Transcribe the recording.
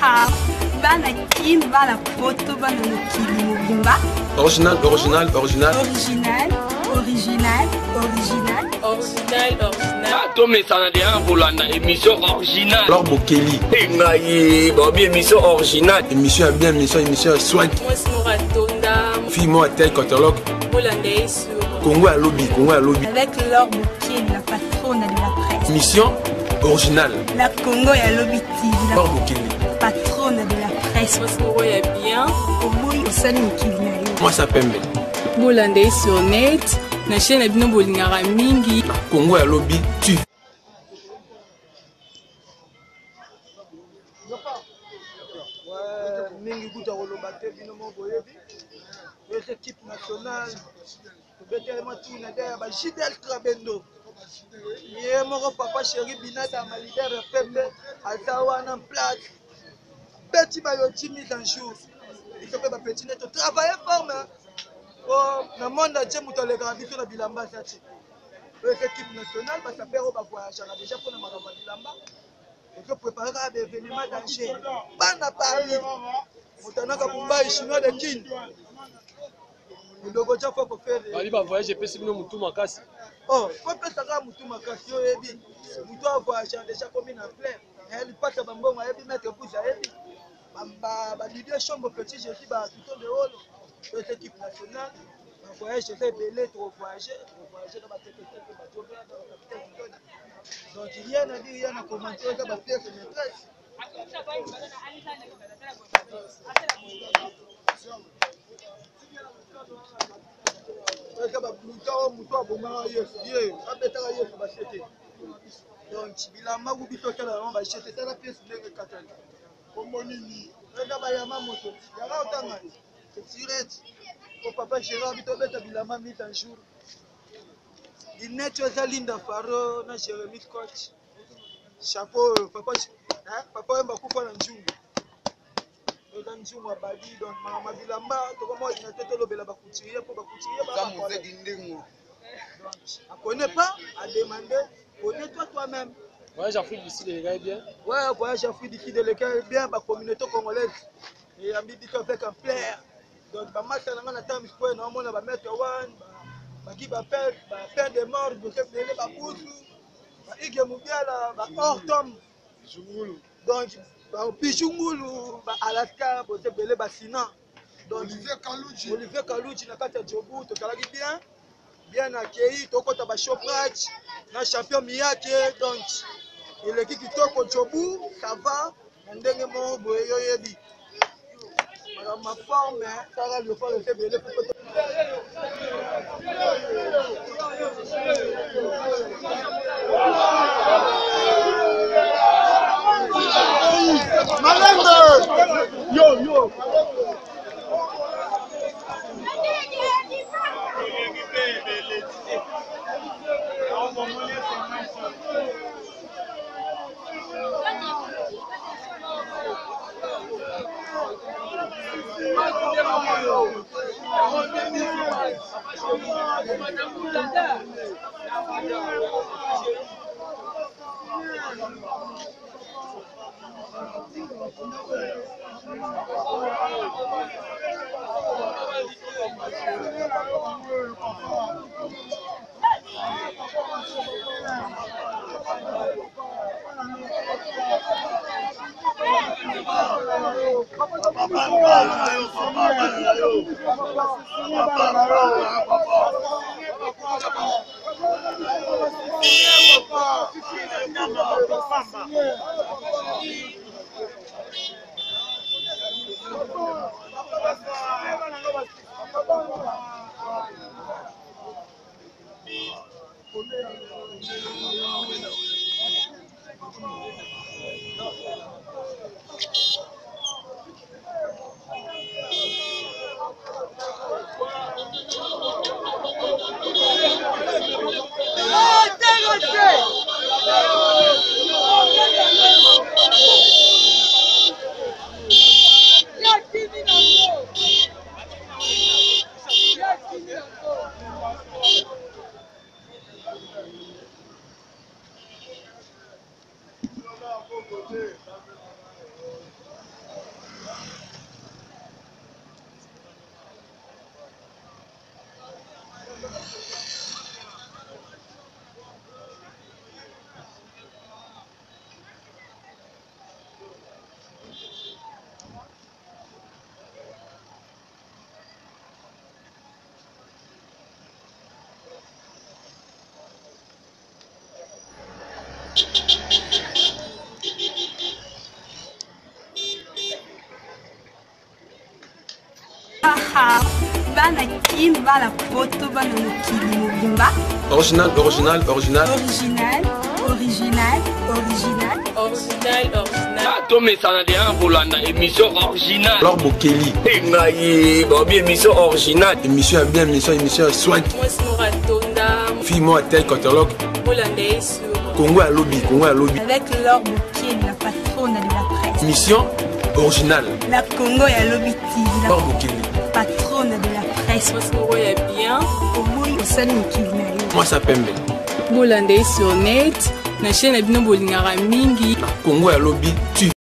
Bana Kim, bana Poto, bana Nokili Mobimba. Original. Original. Tomé Sanadéen Volanda, émission originale. Alors Bokeli. Émission originale. Émission bien, émission swag. Moi c'est Moratonda. Fille-moi tel catalogue. Hollandais sur Congo à lobby. Avec Laure Bokeli, la patronne de la presse. Émission originale. La Congo et Lobby TV, la Laure Bokeli. patronne de la presse. moi c'est Moya bien. Au bout, au sein de Mokili. Moi ça pembe. Hollandais sur net. Na chaîne a bien bolingara mingi. La Congo à lobby tu. Mingi kuta kolobate bino moko yebi les équipes nationales tellement tout na derrière ba Gidel Trabendo ye moko papa chéri binata ma leader pembe atawana place petit bayoti mise en jour il faut pas petit net travailler fort mais oh na monde entier muto le grabito na bilamba sati les équipes nationales ba sapero ba voyage na déjà pour na makambo bilamba il faut préparer des événements danger bana Paris mutanaka Mumbai chinois de Kin ndogo chafa ko faire bali ba voyage pesi bino mutu makasi oh ko pesa ka mutu makasi yo yebi mutu a voyage déjà comme en plein elle passe bambongo yebi mettre pouce yebi ba leader chambre petit je dis ba tout de haut les équipes nationales voyage c'est belé trop voyager dans ba tête ba job donc rien à dire rien à commenter ka ba pièce maîtresse donc bilamba kubito kala on va jeter ça la pièce de katana omonini rega ba yama moto yanga otanga tirette au papa Gérard bito beta bilamba mit un jour Dinecho Zalinda Faro na Jérémy coach chapeau papa mba kufa na njungu dans njungu abadi donc mama bilamba to comme ordinateur to lobela ba couturier pour ba couturier ba ça donc à connaît pas à demander connais-toi toi-même. Voyage Afrique du Sud, les gars, bien. Ouais, voyage Afrique du Sud, les gars, bien, la communauté congolaise. Et on dit avec un plaire. Donc, ma masse, on a temps, on va mettre one, qui va faire des morts, on va faire des pouces, on va faire des hortom. Donc, Pichungulu, Alaska, on va faire des Sina. Donc, Olivier Kalouchi, on a fait un Djobu, tu as bien. Bien accueilli, toko taba Shoprite, na champion Miyake, donc il est qui toko Djobu, ça va, ndenge mo boyo yebi. Ma forme, ça va le faire le belé pour Malende! Yo! Bana kin, bana poto, bana mokili mobimba. Original. Original. Original. Mais ça n'a rien pour la émission originale. Alors Bokeli. Émission originale. Émission à bien, émission à soin. Fille moi tel catalogue. Congo à lobby. Avec Laure Bokeli, la patronne de la presse. Émission originale. La Congo et Lobby TV, la Laure Bokeli. patronne de la presse. Moi ça pembe. Bolande sur net, na chaîne bino bolingara mingi. Congo à lobby tu.